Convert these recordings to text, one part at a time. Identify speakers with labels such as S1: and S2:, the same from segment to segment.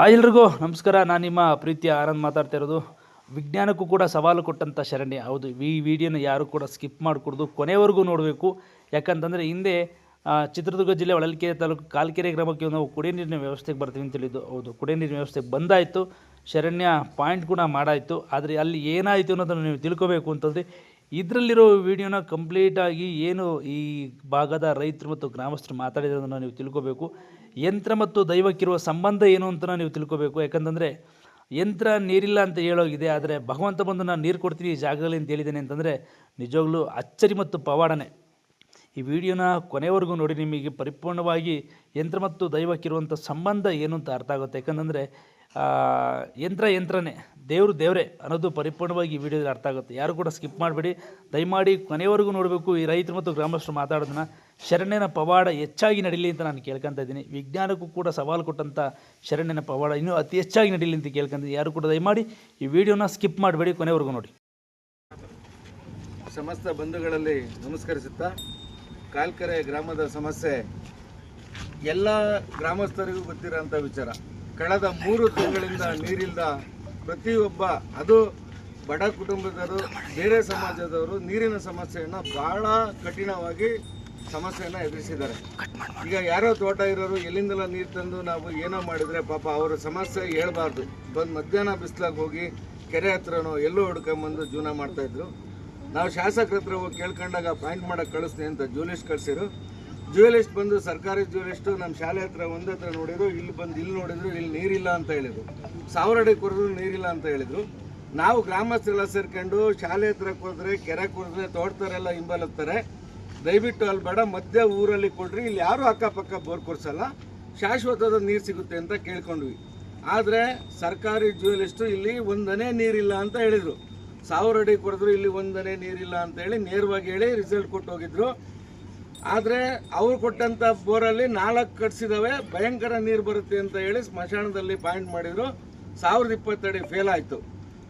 S1: ಎಲ್ರಿಗೂ ನಮಸ್ಕಾರ. ನಾನು ನಿಮ್ಮ ಪ್ರೀತಿಯ ಆನಂದ್ ಮಾತಾಡ್ತಾ ಇರೋದು. ವಿಜ್ಞಾನಕ್ಕೂ ಕೂಡ ಸವಾಲು ಕೊಟ್ಟಂಥ ಶರಣ್ಯ. ಹೌದು, ಈ ವಿಡಿಯೋನ ಯಾರು ಕೂಡ ಸ್ಕಿಪ್ ಮಾಡಿಕೊಡ್ದು ಕೊನೆವರೆಗೂ ನೋಡಬೇಕು. ಯಾಕಂತಂದರೆ ಹಿಂದೆ ಚಿತ್ರದುರ್ಗ ಜಿಲ್ಲೆ ಹೊಳಲ್ಕೆರೆ ತಾಲೂಕು ಕಾಲ್ಕೆರೆ ಗ್ರಾಮಕ್ಕೆ ನಾವು ಕುಡಿಯೋ ನೀರಿನ ವ್ಯವಸ್ಥೆಗೆ ಬರ್ತೀವಿ ಅಂತ ಹೇಳಿದ್ದು. ಹೌದು, ಕುಡಿಯೋ ನೀರಿನ ವ್ಯವಸ್ಥೆಗೆ ಬಂದಾಯಿತು, ಶರಣ್ಯ ಪಾಯಿಂಟ್ ಕೂಡ ಮಾಡಾಯಿತು. ಆದರೆ ಅಲ್ಲಿ ಏನಾಯಿತು ಅನ್ನೋದನ್ನು ನೀವು ತಿಳ್ಕೋಬೇಕು ಅಂತಂದರೆ ಇದರಲ್ಲಿರೋ ವಿಡಿಯೋನ ಕಂಪ್ಲೀಟಾಗಿ ಏನು ಈ ಭಾಗದ ರೈತರು ಮತ್ತು ಗ್ರಾಮಸ್ಥರು ಮಾತಾಡಿರೋದನ್ನು ನೀವು ತಿಳ್ಕೋಬೇಕು. ಯಂತ್ರ ಮತ್ತು ದೈವಕ್ಕಿರುವ ಸಂಬಂಧ ಏನು ಅಂತ ನೀವು ತಿಳ್ಕೋಬೇಕು. ಯಾಕಂತಂದರೆ ಯಂತ್ರ ನೀರಿಲ್ಲ ಅಂತ ಹೇಳೋಗಿದೆ, ಆದರೆ ಭಗವಂತ ಬಂದು ನಾನು ನೀರು ಕೊಡ್ತೀನಿ ಈ ಜಾಗದಲ್ಲಿ ಅಂತ ಹೇಳಿದ್ದೇನೆ ಅಂತಂದರೆ ನಿಜವಾಗ್ಲೂ ಅಚ್ಚರಿ ಮತ್ತು ಪವಾಡನೆ. ಈ ವಿಡಿಯೋನ ಕೊನೆವರೆಗೂ ನೋಡಿ, ನಿಮಗೆ ಪರಿಪೂರ್ಣವಾಗಿ ಯಂತ್ರ ಮತ್ತು ದೈವಕ್ಕಿರುವಂಥ ಸಂಬಂಧ ಏನು ಅಂತ ಅರ್ಥ ಆಗುತ್ತೆ. ಯಾಕಂತಂದರೆ ಯಂತ್ರನೇ, ದೇವರೇ ಅನ್ನೋದು ಪರಿಪೂರ್ಣವಾಗಿ ಈ ವಿಡಿಯೋದಲ್ಲಿ ಅರ್ಥ ಆಗುತ್ತೆ. ಯಾರು ಕೂಡ ಸ್ಕಿಪ್ ಮಾಡಬೇಡಿ, ದಯಮಾಡಿ ಕೊನೆವರೆಗೂ ನೋಡಬೇಕು. ಈ ರೈತರು ಮತ್ತು ಗ್ರಾಮಸ್ಥರು ಮಾತಾಡೋದನ್ನ ಶರಣ್ಯನ ಪವಾಡ ಹೆಚ್ಚಾಗಿ ನಡೀಲಿ ಅಂತ ನಾನು ಕೇಳ್ಕೊತಾ ಇದ್ದೀನಿ. ವಿಜ್ಞಾನಕ್ಕೂ ಕೂಡ ಸವಾಲು ಕೊಟ್ಟಂಥ ಶರಣ್ಯನ ಪವಾಡ ಇನ್ನೂ ಅತಿ ಹೆಚ್ಚಾಗಿ ನಡೀಲಿ ಅಂತ ಕೇಳ್ಕೊಂತೀನಿ. ಯಾರು ಕೂಡ ದಯಮಾಡಿ ಈ ವಿಡಿಯೋನ ಸ್ಕಿಪ್ ಮಾಡಬೇಡಿ, ಕೊನೆವರೆಗೂ ನೋಡಿ.
S2: ಸಮಸ್ತ ಬಂಧುಗಳಲ್ಲಿ ನಮಸ್ಕರಿಸುತ್ತಾ, ಕಾಲ್ಕೆರೆ ಗ್ರಾಮದ ಸಮಸ್ಯೆ ಎಲ್ಲ ಗ್ರಾಮಸ್ಥರಿಗೂ ಗೊತ್ತಿರೋಂಥ ವಿಚಾರ. ಕಳೆದ 3 ತಿಂಗಳಿಂದ ನೀರಿಲ್ಲದ ಪ್ರತಿಯೊಬ್ಬ, ಅದು ಬಡ ಕುಟುಂಬದವರು, ಬೇರೆ ಸಮಾಜದವರು ನೀರಿನ ಸಮಸ್ಯೆಯನ್ನು ಭಾಳ ಕಠಿಣವಾಗಿ ಸಮಸ್ಯೆಯನ್ನು ಎದುರಿಸಿದ್ದಾರೆ. ಈಗ ಯಾರೋ ತೋಟ ಇರೋರು ಎಲ್ಲಿಂದೆಲ್ಲ ನೀರು ತಂದು ನಾವು ಏನೋ ಮಾಡಿದರೆ ಪಾಪ ಅವರ ಸಮಸ್ಯೆ ಹೇಳ್ಬಾರ್ದು, ಬಂದು ಮಧ್ಯಾಹ್ನ ಬಿಸಿಲಾಗಿ ಹೋಗಿ ಕೆರೆ ಹತ್ರನೋ ಎಲ್ಲೋ ಹುಡ್ಕೊಂಬಂದು ಜೀವನ ಮಾಡ್ತಾಯಿದ್ರು. ನಾವು ಶಾಸಕರ ಹತ್ರ ಹೋಗಿ ಕೇಳ್ಕೊಂಡಾಗ ಪಾಯಿಂಟ್ ಮಾಡೋಕ್ಕೆ ಕಳಿಸ್ತೀನಿ ಅಂತ ಜ್ಯೂಲಿಸ್ಟ್ ಕಳಿಸಿರು. ಜ್ಯೂಲಿಸ್ಟ್ ಬಂದು ಸರ್ಕಾರಿ ಜ್ಯೂಲಿಸ್ಟು ನಮ್ಮ ಶಾಲೆ ಹತ್ರ ಒಂದೇ ಹತ್ರ ನೋಡಿದ್ರು, ಇಲ್ಲಿ ಬಂದು ಇಲ್ಲಿ ನೋಡಿದ್ರು, ಇಲ್ಲಿ ನೀರಿಲ್ಲ ಅಂತ ಹೇಳಿದರು. 1000 ಅಡಿ ಕೊರೆದ್ರು ನೀರಿಲ್ಲ ಅಂತ ಹೇಳಿದರು. ನಾವು ಗ್ರಾಮಸ್ಥರೆಲ್ಲ ಸೇರ್ಕೊಂಡು ಶಾಲೆ ಹತ್ರಕ್ಕೆ ಹೋದರೆ, ಕೆರೆಗೆ ಹೋದರೆ ತೋಟದವರೆಲ್ಲ ಹಿಂಬಾಲತ್ತಾರೆ, ದಯವಿಟ್ಟು ಅಲ್ಲಿ ಬೇಡ ಮಧ್ಯ ಊರಲ್ಲಿ ಕೊಡ್ರಿ, ಇಲ್ಲಿ ಯಾರೂ ಅಕ್ಕಪಕ್ಕ ಬೋರ್ ಕೊಡ್ಸಲ್ಲ, ಶಾಶ್ವತದ ನೀರು ಸಿಗುತ್ತೆ ಅಂತ ಕೇಳ್ಕೊಂಡ್ವಿ. ಆದರೆ ಸರ್ಕಾರಿ ಜ್ಯೂಲಿಸ್ಟು ಇಲ್ಲಿ ಒಂದನೇ ನೀರಿಲ್ಲ ಅಂತ ಹೇಳಿದರು. 1000 ಅಡಿ ಕೊಡಿದ್ರು ಇಲ್ಲಿ ಒಂದನೇ ನೀರಿಲ್ಲ ಅಂತ ಹೇಳಿ ನೇರವಾಗಿ ಹೇಳಿ ರಿಸಲ್ಟ್ ಕೊಟ್ಟು ಹೋಗಿದ್ರು. ಆದರೆ ಅವ್ರು ಕೊಟ್ಟಂಥ ಬೋರಲ್ಲಿ 4 ಕಟ್ಸಿದಾವೆ, ಭಯಂಕರ ನೀರು ಬರುತ್ತೆ ಅಂತ ಹೇಳಿ ಸ್ಮಶಾನದಲ್ಲಿ ಪಾಯಿಂಟ್ ಮಾಡಿದರು. 1020 ಅಡಿ ಫೇಲ್ ಆಯಿತು.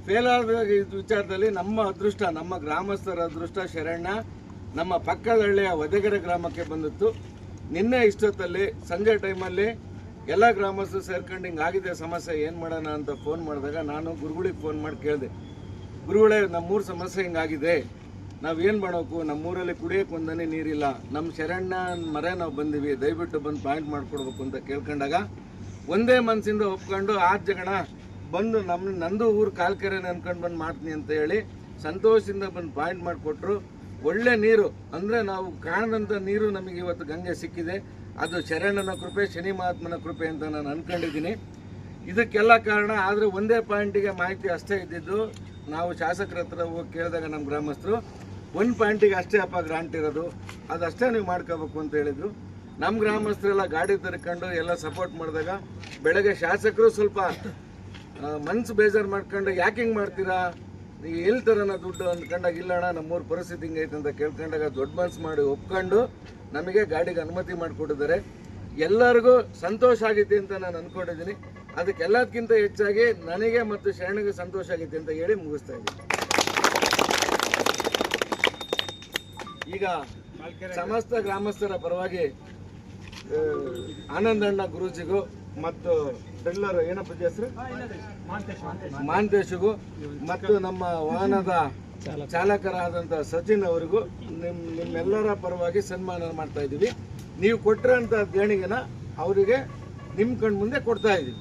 S2: ಫೇಲ್ ಆದ ವಿಚಾರದಲ್ಲಿ ನಮ್ಮ ಅದೃಷ್ಟ, ನಮ್ಮ ಗ್ರಾಮಸ್ಥರ ಅದೃಷ್ಟ, ಶರಣ್ಯ ನಮ್ಮ ಪಕ್ಕದ ಹಳ್ಳಿಯ ವದಗೆರೆ ಗ್ರಾಮಕ್ಕೆ ಬಂದಿತ್ತು. ನಿನ್ನೆ ಇಷ್ಟೊತ್ತಲ್ಲಿ ಸಂಜೆ ಟೈಮಲ್ಲಿ ಎಲ್ಲ ಗ್ರಾಮಸ್ಥರು ಸೇರ್ಕೊಂಡು ಹಿಂಗಾಗಿದೆ ಸಮಸ್ಯೆ, ಏನು ಮಾಡೋಣ ಅಂತ ಫೋನ್ ಮಾಡಿದಾಗ ನಾನು ಗುರುಗಳಿಗೆ ಫೋನ್ ಮಾಡಿ ಕೇಳಿದೆ, ಗುರುಗಳೇ ನಮ್ಮೂರು ಸಮಸ್ಯೆ ಹಿಂಗಾಗಿದೆ, ನಾವೇನು ಮಾಡಬೇಕು, ನಮ್ಮೂರಲ್ಲಿ ಕುಡಿಯೋಕ್ಕೆ ಒಂದನೇ ನೀರಿಲ್ಲ, ನಮ್ಮ ಶರಣ್ಯ ಮರ ನಾವು ಬಂದೀವಿ, ದಯವಿಟ್ಟು ಬಂದು ಪಾಯಿಂಟ್ ಮಾಡಿಕೊಡ್ಬೇಕು ಅಂತ ಕೇಳ್ಕೊಂಡಾಗ ಒಂದೇ ಮನಸ್ಸಿಂದ ಒಪ್ಕೊಂಡು 6 ಜನ ಬಂದು ನಂದು ಊರು ಕಾಲ್ಕೆರೆ ಅನ್ಕೊಂಡು ಬಂದು ಮಾಡ್ತೀನಿ ಅಂತ ಹೇಳಿ ಸಂತೋಷದಿಂದ ಬಂದು ಪಾಯಿಂಟ್ ಮಾಡಿಕೊಟ್ರು. ಒಳ್ಳೆ ನೀರು, ಅಂದರೆ ನಾವು ಕಾಣದಂಥ ನೀರು ನಮಗೆ ಇವತ್ತು ಗಂಗೆ ಸಿಕ್ಕಿದೆ. ಅದು ಶರಣ್ಯನ ಕೃಪೆ, ಶನಿ ಮಹಾತ್ಮನ ಕೃಪೆ ಅಂತ ನಾನು ಅಂದ್ಕೊಂಡಿದ್ದೀನಿ. ಇದಕ್ಕೆಲ್ಲ ಕಾರಣ. ಆದರೆ ಒಂದೇ ಪಾಯಿಂಟಿಗೆ ಮಾಹಿತಿ ಅಷ್ಟೇ ಇದ್ದಿದ್ದು. ನಾವು ಶಾಸಕರ ಹತ್ರ ಹೋಗಿ ಕೇಳಿದಾಗ ನಮ್ಮ ಗ್ರಾಮಸ್ಥರು 1 ಪಾಯಿಂಟಿಗೆ ಅಷ್ಟೇ ಅಪ್ಪ ಗ್ರಾಂಟ್ ಇರೋದು, ಅದಷ್ಟೇ ನೀವು ಮಾಡ್ಕೋಬೇಕು ಅಂತ ಹೇಳಿದರು. ನಮ್ಮ ಗ್ರಾಮಸ್ಥರೆಲ್ಲ ಗಾಡಿ ತರ್ಕೊಂಡು ಎಲ್ಲ ಸಪೋರ್ಟ್ ಮಾಡಿದಾಗ ಬೆಳಗ್ಗೆ ಶಾಸಕರು ಸ್ವಲ್ಪ ಮನಸ್ಸು ಬೇಜಾರು ಮಾಡ್ಕೊಂಡು, ಯಾಕೆ ಹಿಂಗೆ ಮಾಡ್ತೀರಾ, ನೀವು ಎಲ್ಲಿ ತರೋಣ ದುಡ್ಡು ಅಂದ್ಕೊಂಡಾಗ, ಇಲ್ಲಣ್ಣ ನಮ್ಮೂರು ಪರಿಸ್ಥಿತಿ ಹಿಂಗೈತೆ ಅಂತ ಕೇಳ್ಕೊಂಡಾಗ ದೊಡ್ಡ ಮನಸ್ಸು ಮಾಡಿ ಒಪ್ಕೊಂಡು ನಮಗೆ ಗಾಡಿಗೆ ಅನುಮತಿ ಮಾಡಿಕೊಟ್ಟಿದ್ದಾರೆ. ಎಲ್ಲರಿಗೂ ಸಂತೋಷ ಆಗೈತೆ ಅಂತ ನಾನು ಅಂದ್ಕೊಂಡಿದ್ದೀನಿ. ಅದಕ್ಕೆಲ್ಲದಕ್ಕಿಂತ ಹೆಚ್ಚಾಗಿ ನನಗೆ ಮತ್ತು ಶರಣಗೆ ಸಂತೋಷ ಆಗೈತೆ ಅಂತ ಹೇಳಿ ಮುಗಿಸ್ತಾ ಇದ್ದೀನಿ. ಈಗ ಸಮಸ್ತ ಗ್ರಾಮಸ್ಥರ ಪರವಾಗಿ ಆನಂದಣ್ಣ ಗುರೂಜಿಗೂ ಮತ್ತು ಟ್ರಿಲ್ಲರ್ ಏನಪ್ಪ ಹೆಸರು ಮಾಂತೇಶಿಗೂ ಮತ್ತು ನಮ್ಮ ವಾಹನದ ಚಾಲಕರಾದಂಥ ಸಚಿನ್ ಅವರಿಗೂ ನಿಮ್ಮೆಲ್ಲರ ಪರವಾಗಿ ಸನ್ಮಾನ ಮಾಡ್ತಾ ಇದ್ದೀವಿ. ನೀವು ಕೊಟ್ಟಿರೋಂಥ ದೇಣಿಗೆನ ಅವರಿಗೆ ನಿಮ್ಮ ಕಣ್ಣು ಮುಂದೆ ಕೊಡ್ತಾ ಇದ್ದೀವಿ.